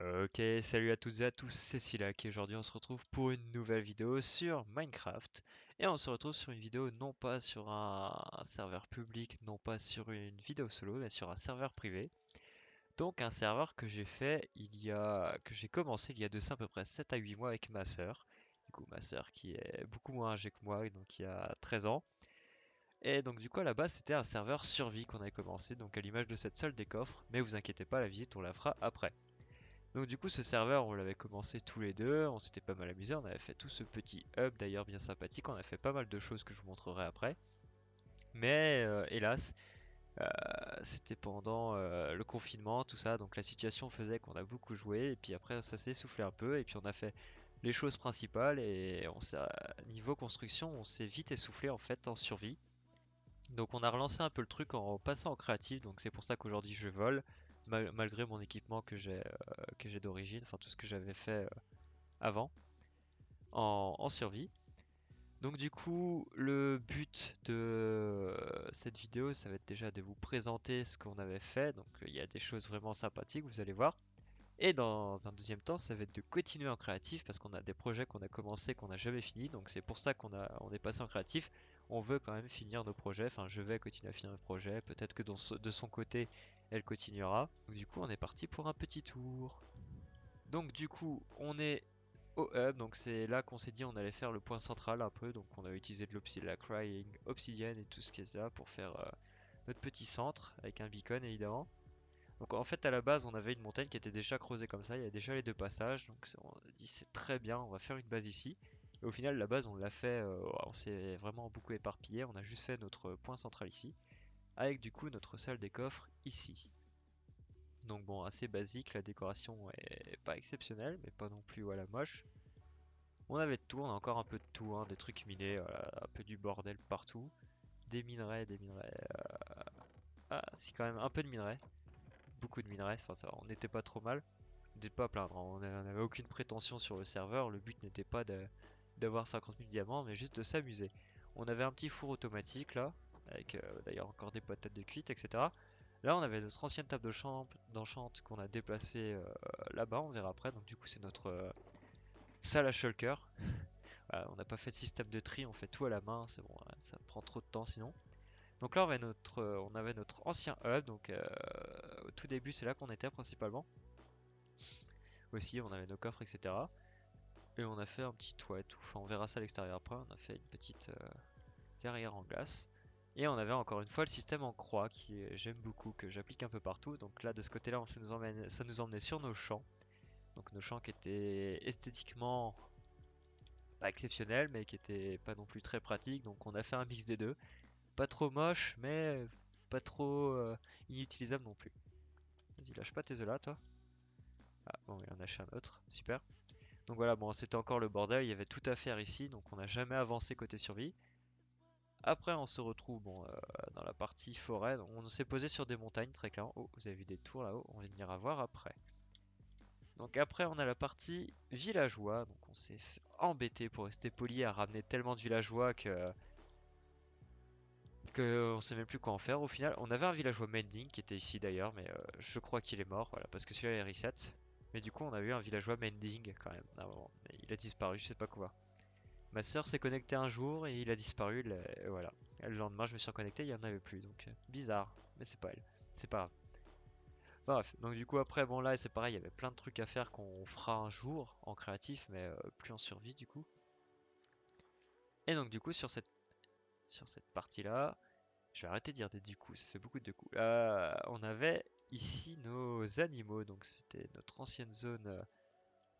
Ok, salut à toutes et à tous, c'est Silak et aujourd'hui on se retrouve pour une nouvelle vidéo sur Minecraft. Et on se retrouve sur une vidéo non pas sur un serveur public, non pas sur une vidéo solo, mais sur un serveur privé. Donc un serveur que j'ai fait que j'ai commencé il y a de ça à peu près 7 à 8 mois avec ma sœur. Du coup ma sœur qui est beaucoup moins âgée que moi, donc qui a 13 ans. Et donc du coup à la base c'était un serveur survie qu'on avait commencé, donc à l'image de cette salle des coffres, mais vous inquiétez pas, la visite on la fera après. Donc du coup ce serveur on l'avait commencé tous les deux, on s'était pas mal amusé, on avait fait tout ce petit hub d'ailleurs bien sympathique, on a fait pas mal de choses que je vous montrerai après. Mais hélas, c'était pendant le confinement, tout ça, donc la situation faisait qu'on a beaucoup joué et puis après ça s'est essoufflé un peu et puis on a fait les choses principales et niveau construction on s'est vite essoufflé en fait en survie. Donc on a relancé un peu le truc en passant en créatif, donc c'est pour ça qu'aujourd'hui je vole, malgré mon équipement que j'ai d'origine, enfin tout ce que j'avais fait avant en survie. Donc du coup, le but de cette vidéo, ça va être déjà de vous présenter ce qu'on avait fait. Donc il y a des choses vraiment sympathiques, vous allez voir. Et dans un deuxième temps, ça va être de continuer en créatif parce qu'on a des projets qu'on a commencé qu'on n'a jamais fini. Donc c'est pour ça on est passé en créatif. On veut quand même finir nos projets. Enfin, je vais continuer à finir mes projets. Peut-être que de son côté, elle continuera. Donc du coup, on est parti pour un petit tour. Donc du coup, on est au hub, donc c'est là qu'on s'est dit on allait faire le point central un peu, donc on a utilisé de l'obsidienne, la crying obsidienne et tout ce qui est là pour faire notre petit centre avec un beacon évidemment. Donc en fait à la base on avait une montagne qui était déjà creusée comme ça, il y a déjà les deux passages, donc on a dit c'est très bien, on va faire une base ici. Et au final la base on l'a fait, on s'est vraiment beaucoup éparpillé, on a juste fait notre point central ici, avec du coup notre salle des coffres ici. Donc bon, assez basique, la décoration est pas exceptionnelle, mais pas non plus voilà moche. On avait de tout, on a encore un peu de tout, hein, des trucs minés, voilà, un peu du bordel partout. Des minerais. Ah, si quand même un peu de minerais, beaucoup de minerais, enfin ça, on n'était pas trop mal. On n'était pas à plaindre, hein, on n'avait aucune prétention sur le serveur, le but n'était pas d'avoir 50 000 diamants, mais juste de s'amuser. On avait un petit four automatique là, avec d'ailleurs encore des patates de cuite, etc. Là, on avait notre ancienne table d'enchant qu'on a déplacée là-bas, on verra après. Donc, du coup, c'est notre salle à shulker. Voilà, on n'a pas fait de système de tri, on fait tout à la main, c'est bon, ça prend trop de temps sinon. Donc là, on avait notre ancien hub, donc au tout début, c'est là qu'on était principalement. Aussi, on avait nos coffres, etc. Et on a fait un petit toit et tout. Enfin, on verra ça à l'extérieur après. On a fait une petite verrière en glace. Et on avait encore une fois le système en croix j'aime beaucoup, que j'applique un peu partout. Donc là, de ce côté-là, ça nous emmenait sur nos champs. Donc nos champs qui étaient esthétiquement pas exceptionnels, mais qui étaient pas non plus très pratiques. Donc on a fait un mix des deux. Pas trop moche, mais pas trop inutilisable non plus. Vas-y, lâche pas tes œufs là, toi. Ah, bon, il en a acheté un autre. Super. Donc voilà, bon, c'était encore le bordel. Il y avait tout à faire ici. Donc on n'a jamais avancé côté survie. Après, on se retrouve bon, dans la partie forêt. On s'est posé sur des montagnes, très clairement. Oh, vous avez vu des tours là-haut. On ira voir après. Donc après, on a la partie villageois. Donc on s'est embêté pour rester poli à ramener tellement de villageois que on sait même plus quoi en faire au final. On avait un villageois Mending qui était ici d'ailleurs, mais je crois qu'il est mort, voilà, parce que celui-là est reset. Mais du coup, on a eu un villageois Mending quand même à un moment. Mais il a disparu, je sais pas quoi. Ma soeur s'est connectée un jour et il a disparu, voilà. Et le lendemain, je me suis reconnecté, il y en avait plus, donc bizarre, mais c'est pas elle, c'est pas grave. Enfin, bref, donc du coup après, bon là c'est pareil, il y avait plein de trucs à faire qu'on fera un jour en créatif, mais plus en survie du coup. Et donc du coup sur cette partie-là, je vais arrêter de dire des du coup, ça fait beaucoup de coups. On avait ici nos animaux, donc c'était notre ancienne zone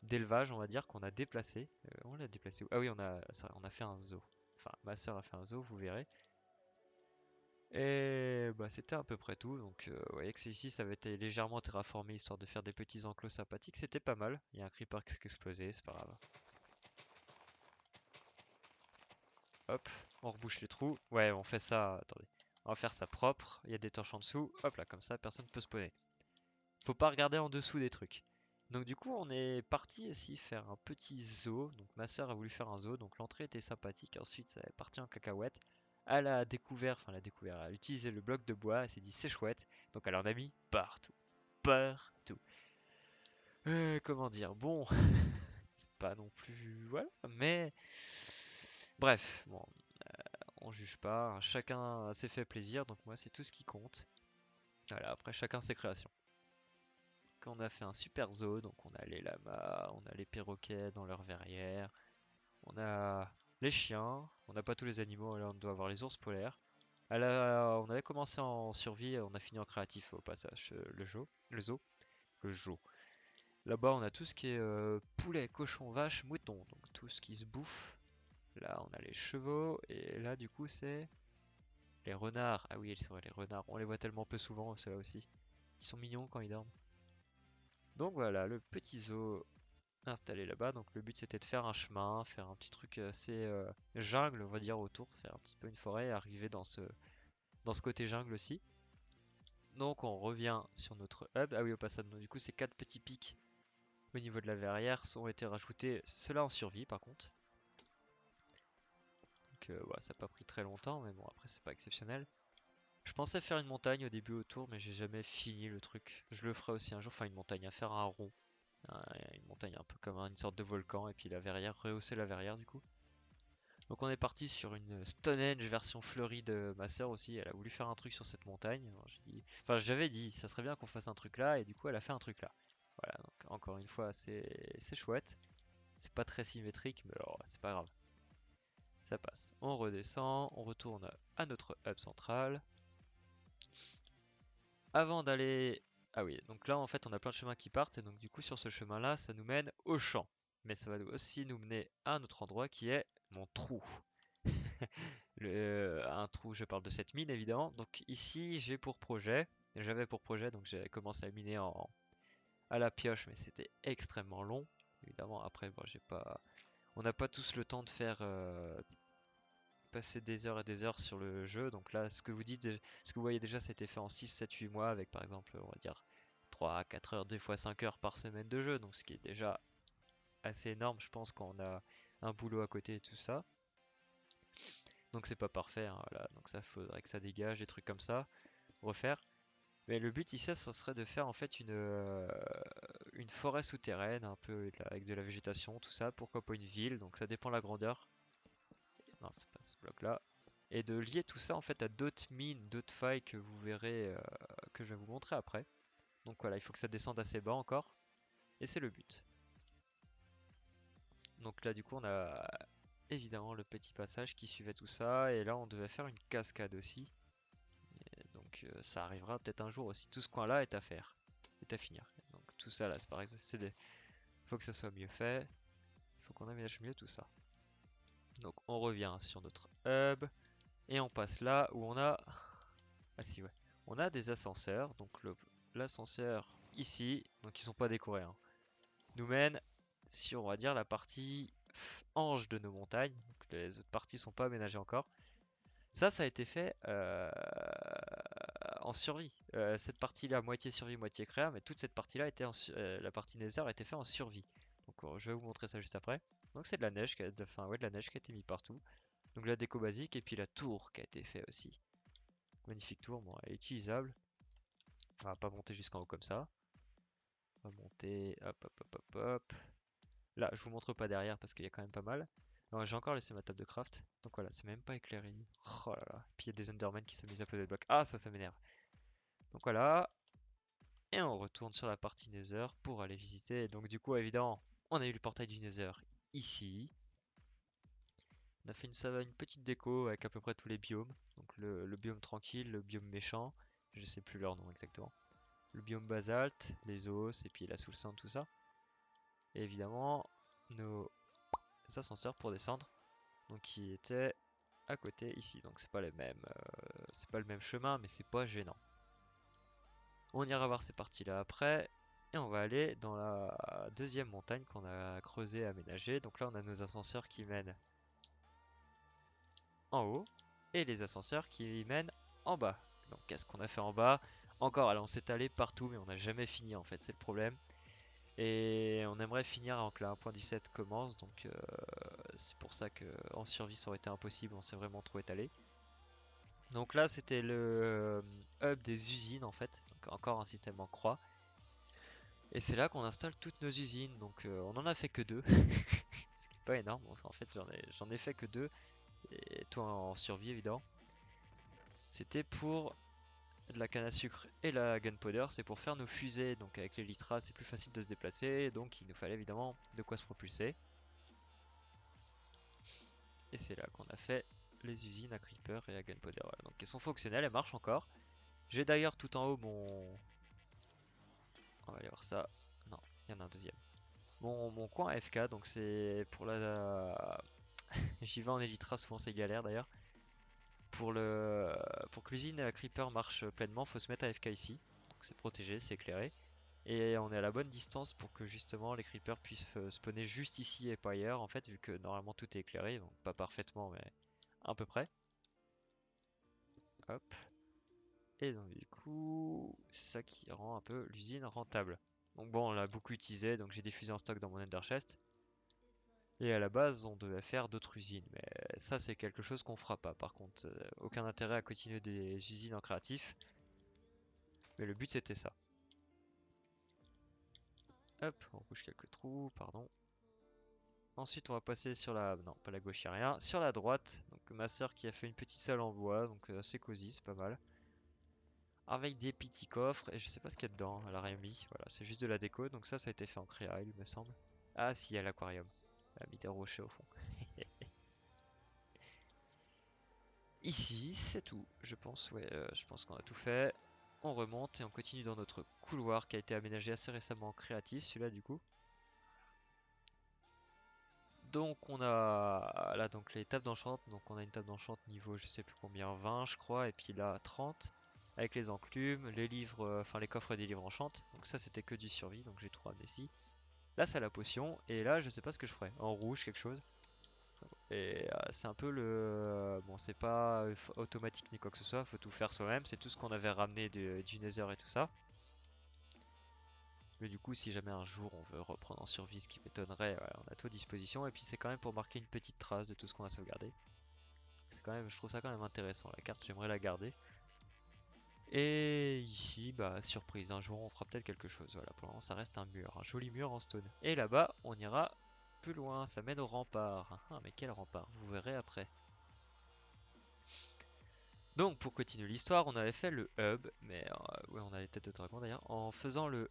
d'élevage, on va dire, qu'on a déplacé. On l'a déplacé où? Ah oui, on a fait un zoo. Enfin, ma soeur a fait un zoo, vous verrez. Et bah, c'était à peu près tout. Donc, vous voyez que c'est ici, ça avait été légèrement terraformé histoire de faire des petits enclos sympathiques. C'était pas mal. Il y a un creeper qui a explosé, c'est pas grave. Hop, on rebouche les trous. Ouais, on fait ça. Attendez, on va faire ça propre. Il y a des torches en dessous. Hop là, comme ça, personne ne peut spawner. Faut pas regarder en dessous des trucs. Donc du coup, on est parti ici faire un petit zoo. Donc ma soeur a voulu faire un zoo, donc l'entrée était sympathique. Ensuite, ça est parti en cacahuète. Elle a découvert, elle a utilisé le bloc de bois. Elle s'est dit c'est chouette. Donc elle en a mis partout, partout. Comment dire? Bon, c'est pas non plus... Voilà, mais... Bref, bon, on juge pas, hein. Chacun s'est fait plaisir, donc moi c'est tout ce qui compte. Voilà, après chacun ses créations. Quand on a fait un super zoo, donc on a les lamas, on a les perroquets dans leur verrière, on a les chiens, on n'a pas tous les animaux, là on doit avoir les ours polaires. On avait commencé en survie, on a fini en créatif au passage, le zoo. Là-bas on a tout ce qui est poulet, cochon, vache, mouton, donc tout ce qui se bouffe. Là on a les chevaux, et là du coup c'est les renards. Ah oui, c'est vrai, les renards, on les voit tellement peu souvent, ceux-là aussi. Ils sont mignons quand ils dorment. Donc voilà, le petit zoo installé là-bas. Donc le but c'était de faire un chemin, faire un petit truc assez jungle, on va dire, autour, faire un petit peu une forêt et arriver dans ce côté jungle aussi. Donc on revient sur notre hub. Ah oui, au passage, donc, du coup ces quatre petits pics au niveau de la verrière ont été rajoutés, cela en survie par contre. Donc voilà, ça n'a pas pris très longtemps, mais bon après c'est pas exceptionnel. Je pensais faire une montagne au début autour, mais j'ai jamais fini le truc. Je le ferai aussi un jour, enfin une montagne, à faire un rond. Une montagne un peu comme une sorte de volcan, et puis la verrière, rehausser la verrière du coup. Donc on est parti sur une Stonehenge version fleurie de ma sœur aussi. Elle a voulu faire un truc sur cette montagne. Alors, enfin, j'avais dit, ça serait bien qu'on fasse un truc là, et du coup elle a fait un truc là. Voilà, donc encore une fois, c'est chouette. C'est pas très symétrique, mais alors c'est pas grave. Ça passe. On redescend, on retourne à notre hub central. Avant d'aller... Ah oui, donc là en fait on a plein de chemins qui partent, et donc du coup sur ce chemin là, ça nous mène au champ. Mais ça va aussi nous mener à un autre endroit qui est mon trou. Un trou, je parle de cette mine évidemment. Donc ici j'avais pour projet, donc j'ai commencé à miner à la pioche, mais c'était extrêmement long. Évidemment, après, bon, on n'a pas tous le temps de faire passer des heures et des heures sur le jeu. Donc là, ce que vous voyez déjà, ça a été fait en 6, 7, 8 mois avec par exemple, on va dire 3 à 4 heures, des fois 5 heures par semaine de jeu. Donc ce qui est déjà assez énorme, je pense, quand on a un boulot à côté et tout ça. Donc c'est pas parfait, hein, voilà. Donc ça faudrait que ça dégage, des trucs comme ça, refaire. Mais le but ici, ça serait de faire en fait une forêt souterraine, un peu avec de la végétation, tout ça. Pourquoi pas une ville? Donc ça dépend de la grandeur. Non, c'est pas ce bloc-là. Et de lier tout ça en fait à d'autres mines, d'autres failles que vous verrez, que je vais vous montrer après. Donc voilà, il faut que ça descende assez bas encore. Et c'est le but. Donc là, du coup, on a évidemment le petit passage qui suivait tout ça. Et là, on devait faire une cascade aussi. Donc ça arrivera peut-être un jour aussi. Tout ce coin-là est à faire, est à finir. Donc tout ça là, par exemple, faut que ça soit mieux fait. Il faut qu'on aménage mieux tout ça. Donc on revient sur notre hub et on passe là où on a... Ah si ouais. On a des ascenseurs. Donc l'ascenseur ici, donc ils sont pas décorés, hein, nous mène sur, on va dire, la partie ange de nos montagnes. Donc les autres parties sont pas aménagées encore. Ça a été fait en survie. Cette partie-là, moitié survie, moitié créa, mais toute cette partie-là la partie Nether a été faite en survie. Donc je vais vous montrer ça juste après. Donc c'est de la neige, enfin ouais, de la neige qui a été mise partout. Donc la déco basique et puis la tour qui a été faite aussi. Magnifique tour, bon, elle est utilisable. On va pas monter jusqu'en haut comme ça. On va monter, hop, hop, hop, hop, hop. Là, je vous montre pas derrière parce qu'il y a quand même pas mal. Alors, j'ai encore laissé ma table de craft. Donc voilà, c'est même pas éclairé. Oh là là. Puis il y a des Endermen qui s'amusent à poser des blocs. Ah, ça m'énerve. Donc voilà. Et on retourne sur la partie Nether pour aller visiter. Et donc du coup, évidemment, on a eu le portail du Nether ici. On a fait une petite déco avec à peu près tous les biomes. Donc le biome tranquille, le biome méchant. Je sais plus leur nom exactement. Le biome basalte, les os, et puis la soul sand, tout ça. Et évidemment, nos ascenseurs pour descendre. Donc qui étaient à côté ici. Donc c'est pas le même chemin, mais c'est pas gênant. On ira voir ces parties-là après. Et on va aller dans la deuxième montagne qu'on a creusée et aménagée. Donc là, on a nos ascenseurs qui mènent en haut et les ascenseurs qui mènent en bas. Donc qu'est-ce qu'on a fait en bas? Encore, alors on s'est allé partout, mais on n'a jamais fini en fait, c'est le problème. Et on aimerait finir avant que la 1.17 commence, donc c'est pour ça que en survie ça aurait été impossible, on s'est vraiment trop étalé. Donc là, c'était le hub des usines en fait, donc encore un système en croix. Et c'est là qu'on installe toutes nos usines. Donc on en a fait que deux, ce qui est pas énorme. En fait, j'en ai fait que deux. Et toi en survie évidemment. C'était pour de la canne à sucre et la gunpowder, c'est pour faire nos fusées. Donc avec les litras, c'est plus facile de se déplacer. Donc il nous fallait évidemment de quoi se propulser. Et c'est là qu'on a fait les usines à creeper et à gunpowder. Voilà. Donc elles sont fonctionnelles, elles marchent encore. J'ai d'ailleurs tout en haut mon... On va aller voir ça. Non, il y en a un deuxième. Mon coin AFK, donc c'est pour la... J'y vais en Elytra, souvent c'est galère d'ailleurs. Pour que l'usine à creeper marche pleinement, faut se mettre AFK ici. Donc c'est protégé, c'est éclairé. Et on est à la bonne distance pour que justement les creepers puissent spawner juste ici et pas ailleurs. En fait, vu que normalement tout est éclairé, donc pas parfaitement, mais à peu près. Hop. Et donc du coup, c'est ça qui rend un peu l'usine rentable. Donc bon, on l'a beaucoup utilisé, donc j'ai des fusées en stock dans mon Ender Chest. Et à la base, on devait faire d'autres usines, mais ça c'est quelque chose qu'on fera pas. Par contre, aucun intérêt à continuer des usines en créatif, mais le but c'était ça. Hop, on bouge quelques trous, pardon. Ensuite, on va passer sur la... Non, pas la gauche, y a rien. Sur la droite, donc ma soeur qui a fait une petite salle en bois, donc assez cosy, c'est pas mal. Avec des petits coffres, et je sais pas ce qu'il y a dedans, elle a rien mis. Voilà, c'est juste de la déco, donc ça a été fait en créa, il me semble. Ah si, il y a l'aquarium. Elle a mis des rochers au fond. Ici, c'est tout, je pense, ouais, je pense qu'on a tout fait. On remonte et on continue dans notre couloir qui a été aménagé assez récemment en créatif, celui-là du coup. Donc on a là donc les tables d'enchant, donc on a une table d'enchant niveau je sais plus combien, 20 je crois, et puis là 30 avec les enclumes, les livres, enfin les coffres des livres enchantes. Donc ça c'était que du survie, donc j'ai tout ramené ici. Là c'est la potion, et là je sais pas ce que je ferai, en rouge quelque chose. Et c'est un peu bon c'est pas automatique ni quoi que ce soit, faut tout faire soi-même, c'est tout ce qu'on avait ramené du Nether et tout ça. Mais du coup, si jamais un jour on veut reprendre en survie, ce qui m'étonnerait, voilà, on a tout à disposition. Et puis c'est quand même pour marquer une petite trace de tout ce qu'on a sauvegardé. C'est quand même, je trouve ça quand même intéressant. La carte, j'aimerais la garder. Et ici, bah surprise, un jour on fera peut-être quelque chose. Voilà, pour le moment ça reste un mur, un joli mur en stone. Et là-bas, on ira plus loin, ça mène au rempart. Ah, mais quel rempart, vous verrez après. Donc pour continuer l'histoire, on avait fait le hub, mais ouais, on a les têtes de dragon d'ailleurs. En faisant le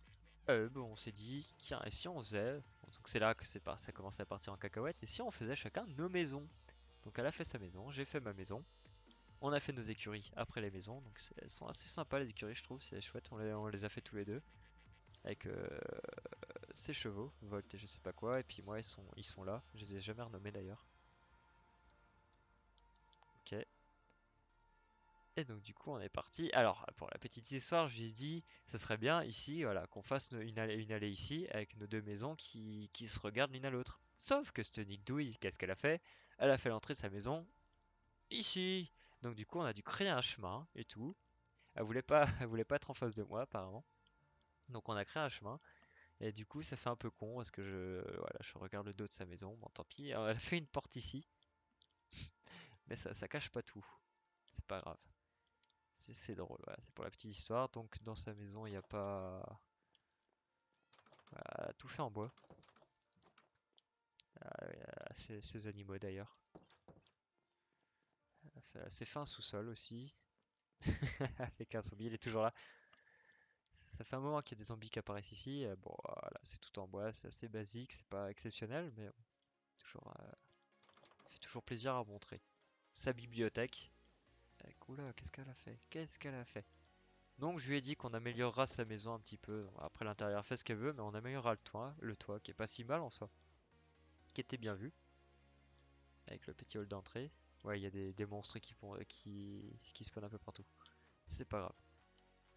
hub, on s'est dit, tiens, et si on faisait, donc c'est là que ça commence à partir en cacahuète, et si on faisait chacun nos maisons. Donc elle a fait sa maison, j'ai fait ma maison. On a fait nos écuries après les maisons, donc elles sont assez sympas les écuries, je trouve, c'est chouette. On les a fait tous les deux avec ses chevaux, Volt et je sais pas quoi, et puis moi ils sont là. Je les ai jamais renommés d'ailleurs. Ok. Et donc du coup on est parti. Alors pour la petite histoire, je lui ai dit, ça serait bien ici, voilà, qu'on fasse une allée ici avec nos deux maisons qui se regardent l'une à l'autre. Sauf que cette douille, qu'est-ce qu'elle a fait? Elle a fait l'entrée de sa maison ici. Donc du coup on a dû créer un chemin et tout. Elle voulait pas, elle voulait pas être en face de moi apparemment. Donc on a créé un chemin. Et du coup ça fait un peu con parce que voilà, je regarde le dos de sa maison. Bon tant pis. Alors, elle a fait une porte ici, mais ça cache pas tout. C'est pas grave. C'est drôle, voilà, c'est pour la petite histoire. Donc dans sa maison, il n'y a pas... Voilà, tout fait en bois. Ses animaux d'ailleurs. C'est fait un sous-sol aussi. Avec un zombie, il est toujours là. Ça fait un moment qu'il y a des zombies qui apparaissent ici. Bon, voilà, c'est tout en bois, c'est assez basique, c'est pas exceptionnel, mais toujours, fait toujours plaisir à montrer. Sa bibliothèque. Oula, qu'est-ce qu'elle a fait? Qu'est-ce qu'elle a fait? Donc je lui ai dit qu'on améliorera sa maison un petit peu. Après l'intérieur fait ce qu'elle veut, mais on améliorera le toit qui est pas si mal en soi, qui était bien vu, avec le petit hall d'entrée. Ouais, il y a des monstres qui spawnent un peu partout. C'est pas grave.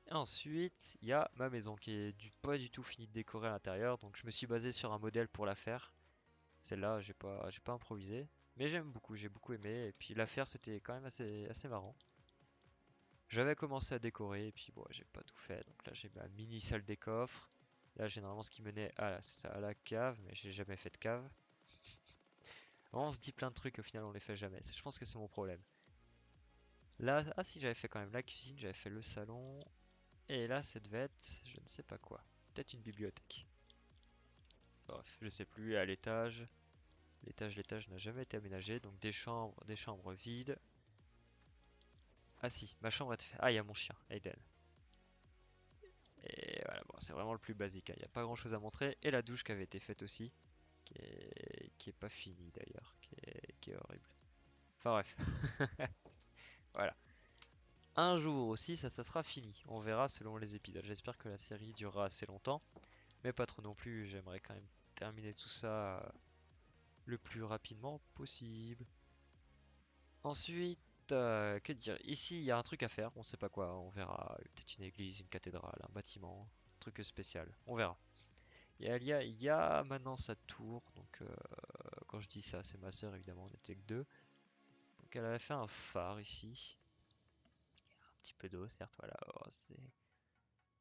Et ensuite, il y a ma maison qui est pas du tout finie de décorer à l'intérieur, donc je me suis basé sur un modèle pour la faire. Celle-là, j'ai pas improvisé, mais j'aime beaucoup, j'ai beaucoup aimé. Et puis la faire, c'était quand même assez marrant. J'avais commencé à décorer, et puis bon, j'ai pas tout fait. Donc là, j'ai ma mini salle des coffres. Là, j'ai normalement ce qui menait c'est ça, à la cave, mais j'ai jamais fait de cave. On se dit plein de trucs, au final, on les fait jamais. Je pense que c'est mon problème. Là, ah si, j'avais fait quand même la cuisine, j'avais fait le salon. Et là, ça devait être, je ne sais pas quoi. peut-être une bibliothèque. Bref, je sais plus, à l'étage. L'étage n'a jamais été aménagé, donc des chambres vides. Ah si, ma chambre est faite. Ah, il y a mon chien, Aiden. Et voilà, bon, c'est vraiment le plus basique, hein. Il n'y a pas grand chose à montrer. Et la douche qui avait été faite aussi, qui est pas finie d'ailleurs, qui est horrible. Enfin bref, voilà. Un jour aussi, ça sera fini. On verra selon les épisodes. J'espère que la série durera assez longtemps, mais pas trop non plus. J'aimerais quand même terminer tout ça le plus rapidement possible. Ensuite, que dire? Ici, il y a un truc à faire. On sait pas quoi. On verra. Peut-être une église, une cathédrale, un bâtiment, un truc spécial. On verra. Il y a maintenant sa tour. Donc, quand je dis ça, c'est ma sœur évidemment. On n'était que deux. Donc, elle avait fait un phare ici. Un petit peu d'eau, certes. Voilà. Oh,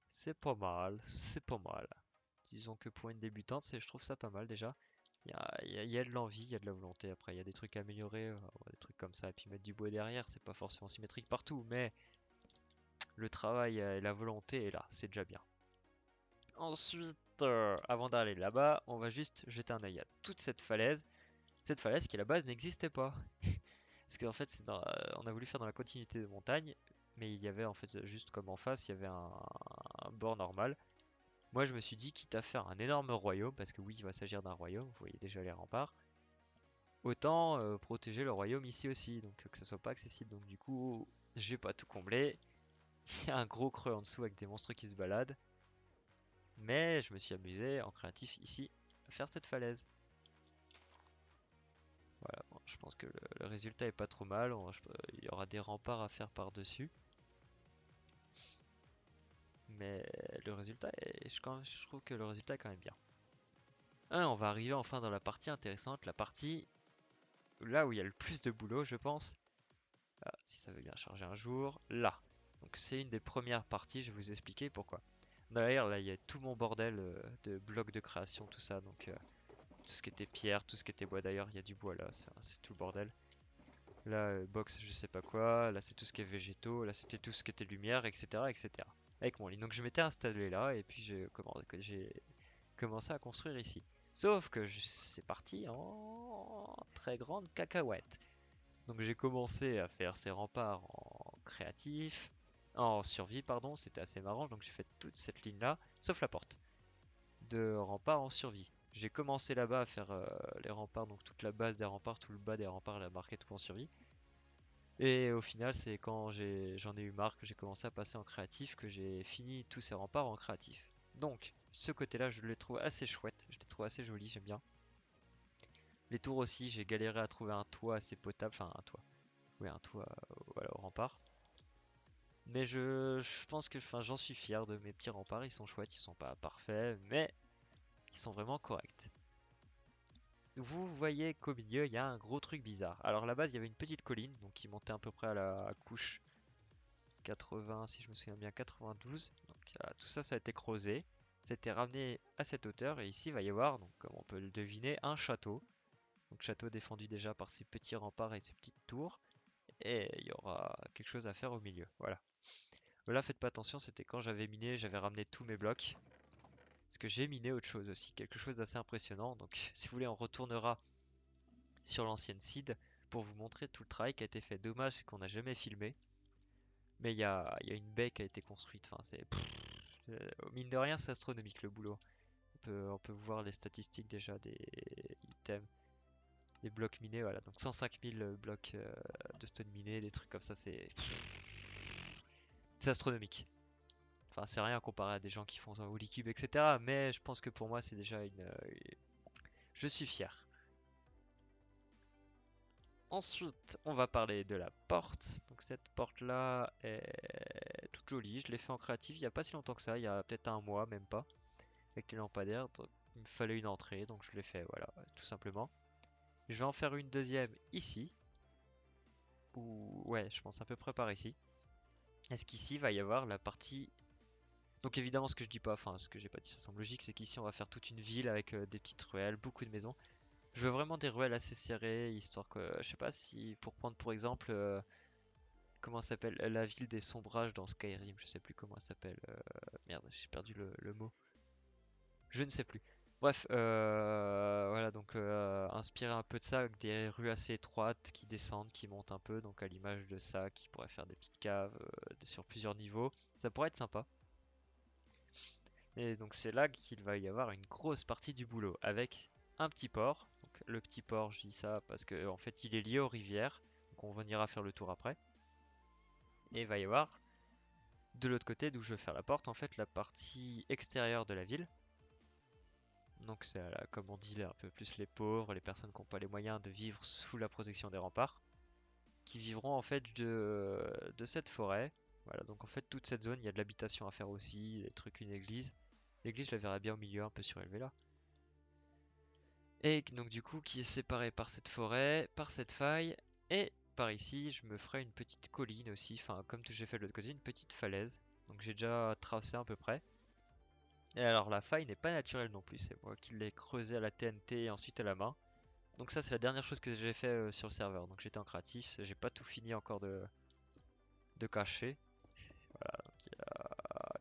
c'est pas mal. C'est pas mal. Disons que pour une débutante, je trouve ça pas mal déjà. Il y a de l'envie, il y a de la volonté. Après, il y a des trucs à améliorer, des trucs comme ça. Et puis mettre du bois derrière, c'est pas forcément symétrique partout, mais le travail et la volonté est là, c'est déjà bien. Ensuite, avant d'aller là-bas, on va juste jeter un œil à toute cette falaise. Cette falaise qui à la base n'existait pas. Parce qu'en fait, on a voulu faire dans la continuité de montagne, mais il y avait en fait juste comme en face, il y avait un bord normal. Moi, je me suis dit, quitte à faire un énorme royaume, parce que oui, il va s'agir d'un royaume, vous voyez déjà les remparts, autant protéger le royaume ici aussi, donc que ça soit pas accessible. Donc du coup, j'ai pas tout comblé. Il y a un gros creux en dessous avec des monstres qui se baladent. Mais je me suis amusé en créatif ici à faire cette falaise. Voilà, bon, je pense que le résultat est pas trop mal. Il y aura des remparts à faire par-dessus. Mais le résultat je trouve que le résultat est quand même bien. On va arriver enfin dans la partie intéressante, la partie là où il y a le plus de boulot, je pense. Ah, si ça veut bien charger un jour, là. Donc c'est une des premières parties, je vais vous expliquer pourquoi. D'ailleurs, là, il y a tout mon bordel de blocs de création, tout ça. Donc tout ce qui était pierre, tout ce qui était bois. D'ailleurs, il y a du bois là, c'est tout le bordel. Là, box, je sais pas quoi. Là, c'est tout ce qui est végétaux. Là, c'était tout ce qui était lumière, etc., etc. Avec mon lit. Donc je m'étais installé là et puis j'ai commencé à construire ici. Sauf que c'est parti en très grande cacahuète. Donc j'ai commencé à faire ces remparts en créatif, en survie, pardon, c'était assez marrant. Donc j'ai fait toute cette ligne-là, sauf la porte, de remparts en survie. J'ai commencé là-bas à faire les remparts, donc toute la base des remparts, tout le bas des remparts, la marqué tout en survie. Et au final, c'est quand j'en ai eu marre que j'ai commencé à passer en créatif que j'ai fini tous ces remparts en créatif. Donc, ce côté-là, je le trouve assez chouette, je le trouve assez joli, j'aime bien. Les tours aussi, j'ai galéré à trouver un toit assez potable, enfin un toit, oui, un toit voilà, au rempart. Mais je pense que enfin, j'en suis fier de mes petits remparts, ils sont chouettes, ils sont pas parfaits, mais ils sont vraiment corrects. Vous voyez qu'au milieu, il y a un gros truc bizarre. Alors à la base, il y avait une petite colline, donc qui montait à peu près à la couche 80, si je me souviens bien, 92. Donc tout ça, ça a été creusé. Ça a été ramené à cette hauteur, et ici, il va y avoir, donc, comme on peut le deviner, un château. Donc château défendu déjà par ces petits remparts et ces petites tours. Et il y aura quelque chose à faire au milieu. Voilà. Mais là, faites pas attention, c'était quand j'avais miné, j'avais ramené tous mes blocs. Parce que j'ai miné autre chose aussi, quelque chose d'assez impressionnant. Donc, si vous voulez, on retournera sur l'ancienne seed pour vous montrer tout le travail qui a été fait. Dommage, c'est qu'on n'a jamais filmé. Mais il y a une baie qui a été construite. Enfin, mine de rien, c'est astronomique le boulot. On peut voir les statistiques déjà des items, des blocs minés. Voilà, donc 105 000 blocs de stone minés, des trucs comme ça, c'est astronomique. Enfin, c'est rien comparé à des gens qui font un Holy Cube, etc. Mais je pense que pour moi, c'est déjà je suis fier. Ensuite, on va parler de la porte. Donc cette porte-là est toute jolie. Je l'ai fait en créatif il n'y a pas si longtemps que ça. Il y a peut-être un mois, même pas. Avec les lampadaires. Donc, il me fallait une entrée, donc je l'ai fait, voilà, tout simplement. Je vais en faire une deuxième ici. Ou ouais, je pense à peu près par ici. Est-ce qu'ici va y avoir la partie. Donc évidemment, ce que je dis pas, enfin ce que j'ai pas dit, ça semble logique, c'est qu'ici on va faire toute une ville avec des petites ruelles, beaucoup de maisons. Je veux vraiment des ruelles assez serrées, histoire que, je sais pas si, pour prendre pour exemple, comment ça s'appelle, la ville des sombrages dans Skyrim, je sais plus comment ça s'appelle, merde, j'ai perdu le mot. Je ne sais plus. Bref, voilà, donc inspiré un peu de ça, avec des rues assez étroites qui descendent, qui montent un peu, donc à l'image de ça, qui pourrait faire des petites caves sur plusieurs niveaux. Ça pourrait être sympa. Et donc c'est là qu'il va y avoir une grosse partie du boulot, avec un petit port. Donc le petit port, je dis ça parce que en fait il est lié aux rivières, donc on ira faire le tour après. Et il va y avoir de l'autre côté d'où je veux faire la porte, en fait la partie extérieure de la ville. Donc c'est comme on dit là, un peu plus les pauvres, les personnes qui n'ont pas les moyens de vivre sous la protection des remparts, qui vivront en fait de cette forêt. Voilà, donc en fait toute cette zone, il y a de l'habitation à faire aussi, des trucs, une église. L'église, je la verrai bien au milieu, un peu surélevée là. Et donc du coup, qui est séparée par cette forêt, par cette faille, et par ici, je me ferai une petite colline aussi, enfin comme j'ai fait de l'autre côté, une petite falaise. Donc j'ai déjà tracé à peu près. Et alors la faille n'est pas naturelle non plus, c'est moi qui l'ai creusée à la TNT et ensuite à la main. Donc ça c'est la dernière chose que j'ai fait sur le serveur. Donc j'étais en créatif, j'ai pas tout fini encore de cacher. Voilà, donc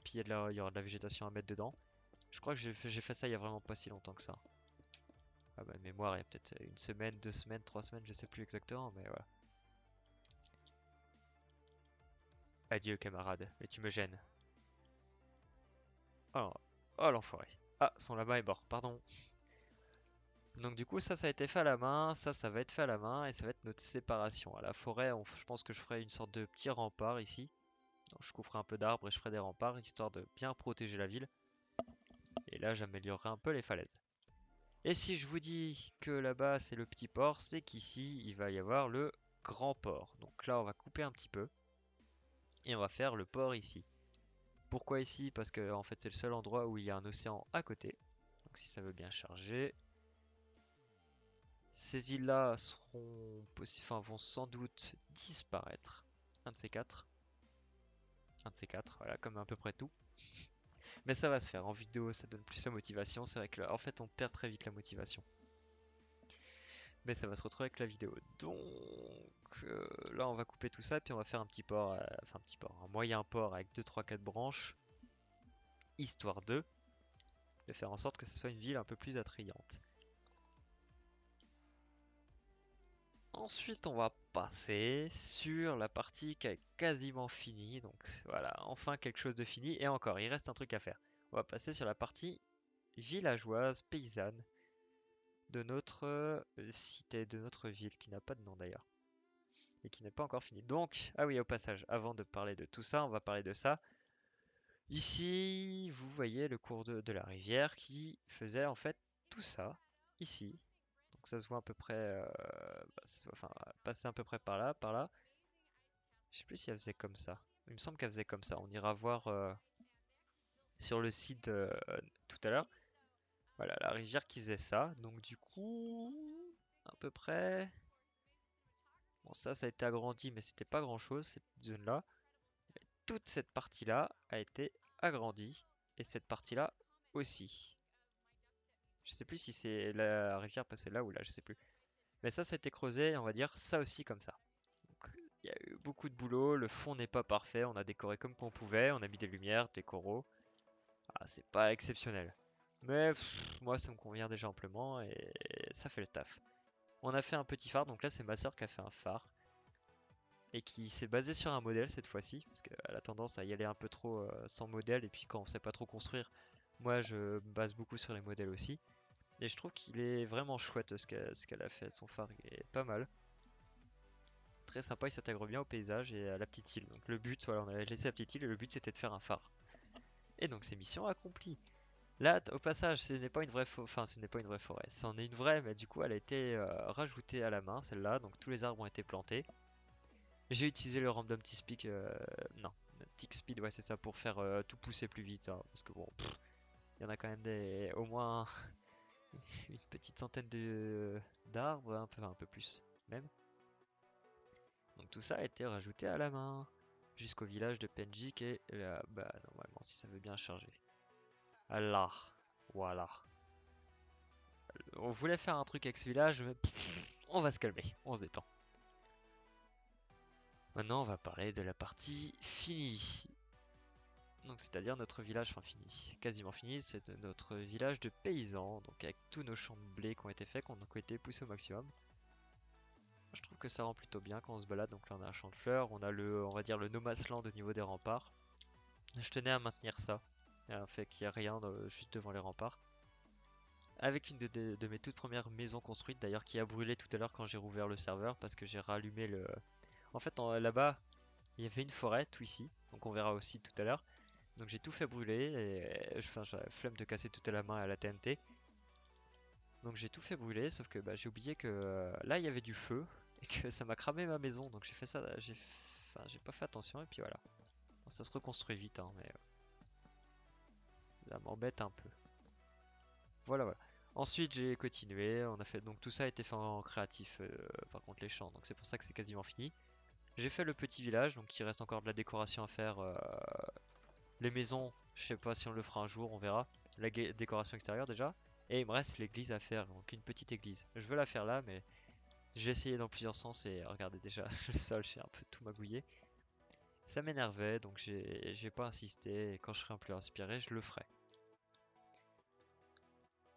puis il y aura de la végétation à mettre dedans. Je crois que j'ai fait ça il y a vraiment pas si longtemps que ça. Ah bah mémoire, il y a peut-être une semaine, 2 semaines, 3 semaines, je sais plus exactement, mais voilà. Adieu camarade, mais tu me gênes. Oh, oh l'enfoiré. Ah, son lama est mort, pardon. Donc du coup ça a été fait à la main, ça va être fait à la main et ça va être notre séparation. À la forêt, je pense que je ferai une sorte de petit rempart ici. Donc, je couperai un peu d'arbres et je ferai des remparts histoire de bien protéger la ville. Et là j'améliorerai un peu les falaises. Et si je vous dis que là-bas c'est le petit port, c'est qu'ici il va y avoir le grand port. Donc là on va couper un petit peu et on va faire le port ici. Pourquoi ici? Parce que en fait c'est le seul endroit où il y a un océan à côté. Donc si ça veut bien charger. Ces îles-là vont sans doute disparaître. Un de ces quatre. Un de ces quatre, voilà, comme à peu près tout. Mais ça va se faire. En vidéo, ça donne plus la motivation. C'est vrai que là, en fait, on perd très vite la motivation. Mais ça va se retrouver avec la vidéo. Donc là, on va couper tout ça, puis on va faire un petit port, enfin un petit port, un moyen port avec 2, 3, 4 branches, histoire de faire en sorte que ce soit une ville un peu plus attrayante. Ensuite, on va passer sur la partie qui est quasiment finie. Donc voilà, enfin quelque chose de fini. Et encore, il reste un truc à faire. On va passer sur la partie villageoise, paysanne de notre cité, de notre ville, qui n'a pas de nom d'ailleurs. Et qui n'est pas encore finie. Donc, ah oui, au passage, avant de parler de tout ça, on va parler de ça. Ici, vous voyez le cours de la rivière qui faisait en fait tout ça, ici. Donc ça se voit à peu près, enfin, passer à peu près par là, par là. Je sais plus si elle faisait comme ça. Il me semble qu'elle faisait comme ça. On ira voir sur le site tout à l'heure. Voilà, la rivière qui faisait ça. Donc du coup, à peu près. Bon, ça a été agrandi, mais c'était pas grand-chose, cette petite zone-là. Toute cette partie-là a été agrandie. Et cette partie-là aussi. Je sais plus si c'est la rivière passait là ou là, je sais plus. Mais ça a été creusé, et on va dire ça aussi comme ça. Donc, il y a eu beaucoup de boulot, le fond n'est pas parfait, on a décoré comme qu'on pouvait, on a mis des lumières, des coraux. Ah, c'est pas exceptionnel. Mais moi ça me convient déjà amplement et ça fait le taf. On a fait un petit phare, donc là c'est ma soeur qui a fait un phare. Et qui s'est basé sur un modèle cette fois-ci, parce qu'elle a tendance à y aller un peu trop sans modèle, et puis quand on sait pas trop construire, moi je me base beaucoup sur les modèles aussi. Et je trouve qu'il est vraiment chouette ce qu'elle a fait, son phare il est pas mal. Très sympa, il s'intègre bien au paysage et à la petite île. Donc le but, voilà, on avait laissé la petite île et le but c'était de faire un phare. Et donc c'est mission accomplie. Là, au passage, ce n'est pas une vraie enfin, ce n'est pas une vraie forêt. C'en est une vraie, mais du coup, elle a été rajoutée à la main, celle-là. Donc tous les arbres ont été plantés. J'ai utilisé le random T-Speak, non, Tick-Speed, ouais, c'est ça, pour faire tout pousser plus vite, hein, parce que bon, il y en a quand même au moins une petite centaine de d'arbres, un peu plus même. Donc tout ça a été rajouté à la main jusqu'au village de Penjik et là, bah normalement si ça veut bien charger. Là, voilà. On voulait faire un truc avec ce village, mais on va se calmer, on se détend. Maintenant on va parler de la partie finie. Donc c'est-à-dire notre village, enfin fini, quasiment fini, c'est notre village de paysans, donc avec tous nos champs de blé qui ont été faits, qui ont été poussés au maximum. Je trouve que ça rend plutôt bien quand on se balade. Donc là on a un champ de fleurs, on a le, on va dire le no man's land au niveau des remparts. Je tenais à maintenir ça, fait qu'il n'y a rien juste devant les remparts. Avec une de mes toutes premières maisons construites d'ailleurs qui a brûlé tout à l'heure quand j'ai rouvert le serveur parce que j'ai rallumé le... En fait là-bas il y avait une forêt tout ici, donc on verra aussi tout à l'heure. Donc j'ai tout fait brûler et enfin j'avais la flemme de casser tout à la main à la TNT. Donc j'ai tout fait brûler sauf que bah, j'ai oublié que là il y avait du feu et que ça m'a cramé ma maison donc j'ai fait ça, j'ai pas fait attention et puis voilà. Bon, ça se reconstruit vite hein, mais ça m'embête un peu. Voilà voilà. Ensuite j'ai continué, on a fait donc tout ça a été fait en créatif par contre les champs donc c'est pour ça que c'est quasiment fini. J'ai fait le petit village donc il reste encore de la décoration à faire. Les maisons, je sais pas si on le fera un jour, on verra. La décoration extérieure déjà. Et il me reste l'église à faire, donc une petite église. Je veux la faire là, mais j'ai essayé dans plusieurs sens et regardez déjà le sol, j'ai un peu tout magouillé. Ça m'énervait, donc j'ai pas insisté. Et quand je serai un peu inspiré, je le ferai.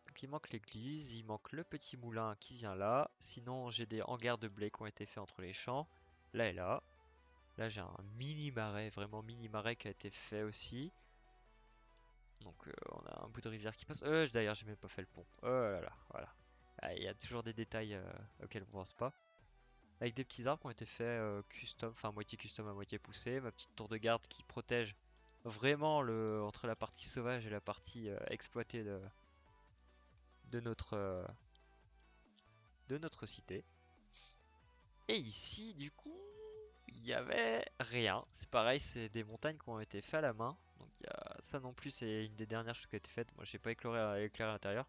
Donc il manque l'église, il manque le petit moulin qui vient là. Sinon, j'ai des hangars de blé qui ont été faits entre les champs, là et là. Là, j'ai un mini marais, vraiment mini marais qui a été fait aussi. Donc on a un bout de rivière qui passe. D'ailleurs, j'ai même pas fait le pont. Oh là là, voilà. Ah, il y a toujours des détails auxquels on pense pas. Avec des petits arbres qui ont été faits custom, enfin moitié custom à moitié poussé. Ma petite tour de garde qui protège vraiment entre la partie sauvage et la partie exploitée de notre, euh, de notre cité. Et ici, du coup, il y avait rien. C'est pareil, c'est des montagnes qui ont été faites à la main. Donc ça non plus, c'est une des dernières choses qui a été faite. Moi, j'ai pas éclairé l'intérieur.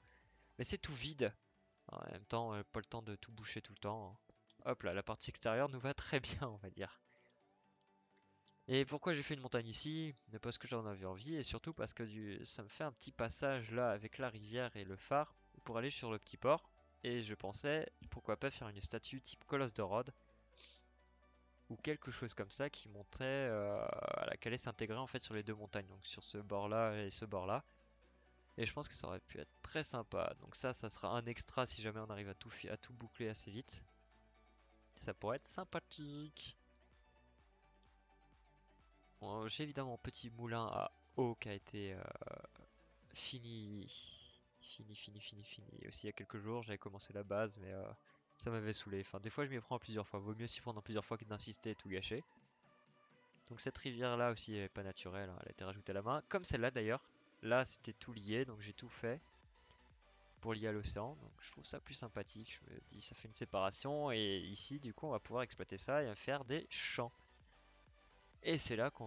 Mais c'est tout vide. En même temps, pas le temps de tout boucher tout le temps. Hop là, la partie extérieure nous va très bien, on va dire. Et pourquoi j'ai fait une montagne ici? Parce que j'en avais envie et surtout parce que ça me fait un petit passage là avec la rivière et le phare pour aller sur le petit port. Et je pensais, pourquoi pas faire une statue type Colosse de Rhodes ou quelque chose comme ça qui montrait à laquelle allait s'intégrer en fait sur les deux montagnes, donc sur ce bord là et ce bord là. Et je pense que ça aurait pu être très sympa. Donc ça sera un extra si jamais on arrive à tout boucler assez vite. Ça pourrait être sympathique. Bon, j'ai évidemment un petit moulin à eau qui a été fini, fini aussi il y a quelques jours. J'avais commencé la base, mais ça m'avait saoulé. Enfin, des fois, je m'y prends plusieurs fois. Vaut mieux s'y prendre plusieurs fois que d'insister et tout gâcher. Donc cette rivière-là aussi est pas naturelle, hein, elle a été rajoutée à la main. Comme celle-là d'ailleurs. Là, c'était tout lié, donc j'ai tout fait pour lier à l'océan. Donc je trouve ça plus sympathique. Je me dis, ça fait une séparation. Et ici, du coup, on va pouvoir exploiter ça et faire des champs. Et c'est là que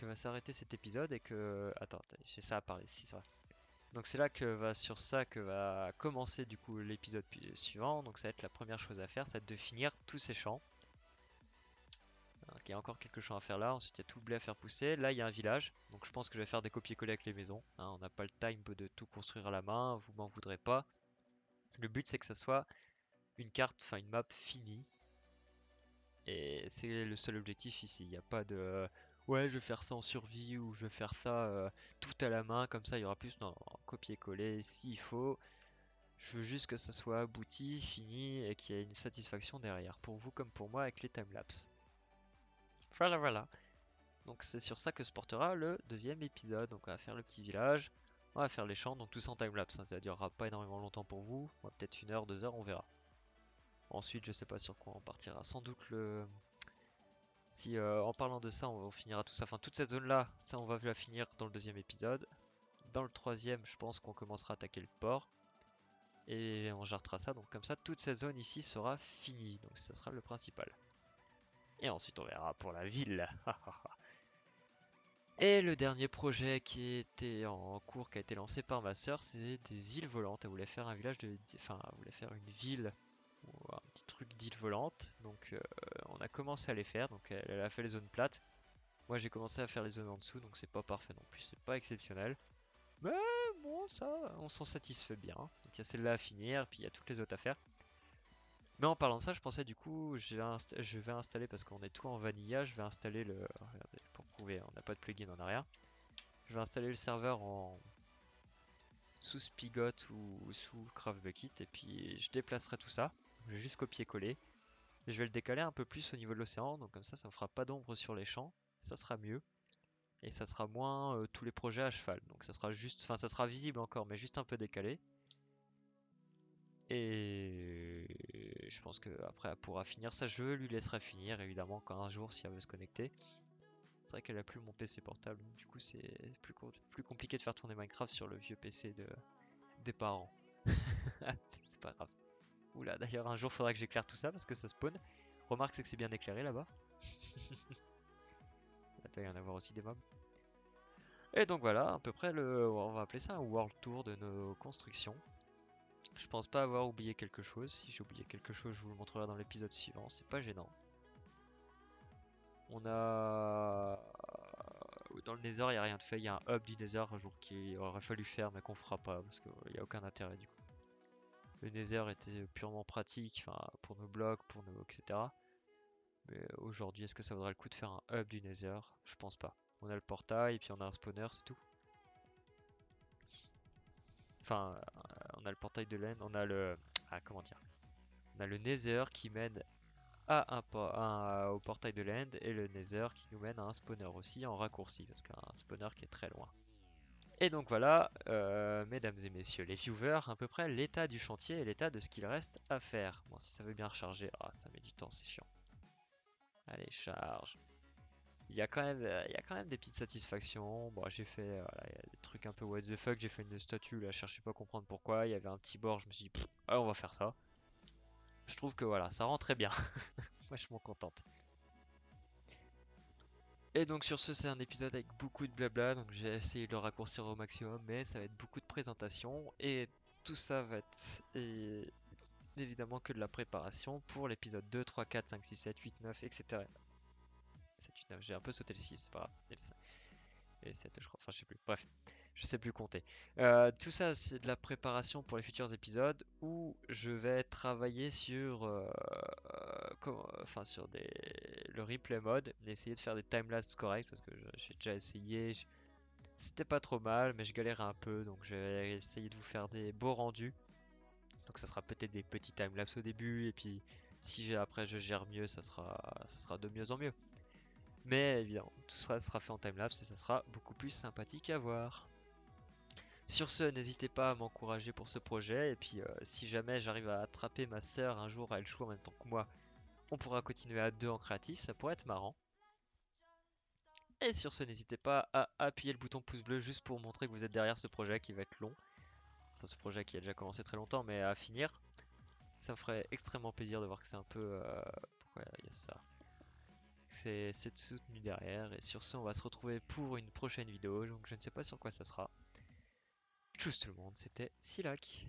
va s'arrêter cet épisode et que... Attends, j'ai ça à parler, si ça va. Donc c'est là sur ça que va commencer du coup l'épisode suivant. Donc ça va être la première chose à faire, ça va être de finir tous ces champs. Donc il y a encore quelques champs à faire là, ensuite il y a tout le blé à faire pousser. Là il y a un village, donc je pense que je vais faire des copier-coller avec les maisons. Hein, on n'a pas le time de tout construire à la main, vous m'en voudrez pas. Le but c'est que ça soit une carte, enfin une map finie. Et c'est le seul objectif ici. Il n'y a pas de ouais, je vais faire ça en survie ou je vais faire ça tout à la main, comme ça il y aura plus. Non, copier-coller s'il faut. Je veux juste que ça soit abouti, fini et qu'il y ait une satisfaction derrière, pour vous comme pour moi avec les timelapses. Voilà, voilà. Donc c'est sur ça que se portera le deuxième épisode. Donc on va faire le petit village, on va faire les champs, donc tout ça en timelapse. Hein. Ça durera pas énormément longtemps pour vous, peut-être 1 heure, 2 heures, on verra. Ensuite, je sais pas sur quoi on partira. Sans doute le Si en parlant de ça, on finira tout ça, enfin toute cette zone-là, ça on va la finir dans le deuxième épisode. Dans le troisième, je pense qu'on commencera à attaquer le port. Et on jartera ça, donc comme ça, toute cette zone ici sera finie. Donc ça sera le principal. Et ensuite on verra pour la ville. Et le dernier projet qui était en cours, qui a été lancé par ma soeur, c'est des îles volantes. Elle voulait faire un village enfin, elle voulait faire une ville ou un petit truc d'île volante. Donc on a commencé à les faire. Donc elle a fait les zones plates. Moi j'ai commencé à faire les zones en dessous, donc c'est pas parfait non plus, c'est pas exceptionnel. Mais bon, ça, on s'en satisfait bien. Donc il y a celle-là à finir, puis il y a toutes les autres à faire. Mais en parlant de ça, je pensais du coup, je vais installer, parce qu'on est tout en vanilla, je vais installer regardez, pour trouver, on n'a pas de plugin en arrière. Je vais installer le serveur en sous Spigot ou sous CraftBucket et puis je déplacerai tout ça. Je vais juste copier-coller. Je vais le décaler un peu plus au niveau de l'océan, donc comme ça me fera pas d'ombre sur les champs. Ça sera mieux. Et ça sera moins tous les projets à cheval. Donc ça sera juste, enfin ça sera visible encore, mais juste un peu décalé. Et je pense qu'après elle pourra finir ça. Je lui laisserai finir évidemment quand un jour si elle veut se connecter. C'est vrai qu'elle a plus mon PC portable, donc du coup c'est plus compliqué de faire tourner Minecraft sur le vieux PC des parents. C'est pas grave. Oula, d'ailleurs un jour faudra que j'éclaire tout ça parce que ça spawn. Remarque c'est que c'est bien éclairé là-bas. Attends, il y en a voir aussi des mobs. Et donc voilà, à peu près on va appeler ça un world tour de nos constructions. Je pense pas avoir oublié quelque chose. Si j'ai oublié quelque chose, je vous le montrerai dans l'épisode suivant. C'est pas gênant. On a dans le Nether, il n'y a rien de fait. Il y a un hub du Nether un jour qu'il aurait fallu faire, mais qu'on fera pas parce qu'il n'y a aucun intérêt du coup. Le Nether était purement pratique, enfin pour nos blocs, pour nos etc. Mais aujourd'hui, est-ce que ça vaudrait le coup de faire un hub du Nether? Je pense pas. On a le portail et puis on a un spawner, c'est tout. Enfin, on a le portail de l'End, on a le ah comment dire? On a le Nether qui mène au portail de l'End et le Nether qui nous mène à un spawner aussi en raccourci parce qu'un spawner qui est très loin. Et donc voilà, mesdames et messieurs les viewers, à peu près l'état du chantier et l'état de ce qu'il reste à faire. Bon, si ça veut bien recharger, ah ça met du temps, c'est chiant. Allez, charge. Il y a quand même des petites satisfactions. Bon, j'ai fait voilà, y a des trucs un peu what the fuck. J'ai fait une statue là, je cherchais pas à comprendre pourquoi. Il y avait un petit bord, je me suis dit, ah, on va faire ça. Je trouve que voilà, ça rend très bien. Moi, je m'en contente. Et donc sur ce, c'est un épisode avec beaucoup de blabla, donc j'ai essayé de le raccourcir au maximum, mais ça va être beaucoup de présentations et tout ça va être évidemment que de la préparation pour l'épisode 2, 3, 4, 5, 6, 7, 8, 9, etc. 7, 8, 9, j'ai un peu sauté le 6, c'est pas grave. Et le 7, je crois, enfin je sais plus. Bref, je sais plus compter. Tout ça, c'est de la préparation pour les futurs épisodes où je vais travailler sur, enfin sur le replay mode, essayer de faire des timelapses corrects parce que j'ai déjà essayé. C'était pas trop mal, mais je galérais un peu, donc je vais essayer de vous faire des beaux rendus. Donc ça sera peut-être des petits timelapses au début, et puis si après je gère mieux, ça sera de mieux en mieux. Mais évidemment, tout ça sera fait en timelapse et ça sera beaucoup plus sympathique à voir. Sur ce, n'hésitez pas à m'encourager pour ce projet, et puis si jamais j'arrive à attraper ma sœur un jour à elle choue en même temps que moi, on pourra continuer à deux en créatif, ça pourrait être marrant. Et sur ce, n'hésitez pas à appuyer le bouton pouce bleu juste pour montrer que vous êtes derrière ce projet qui va être long. Enfin, ce projet qui a déjà commencé très longtemps, mais à finir. Ça me ferait extrêmement plaisir de voir que c'est un peu... pourquoi il y a ça? C'est soutenu derrière. Et sur ce, on va se retrouver pour une prochaine vidéo. Donc je ne sais pas sur quoi ça sera. Tchuss tout le monde, c'était Silac.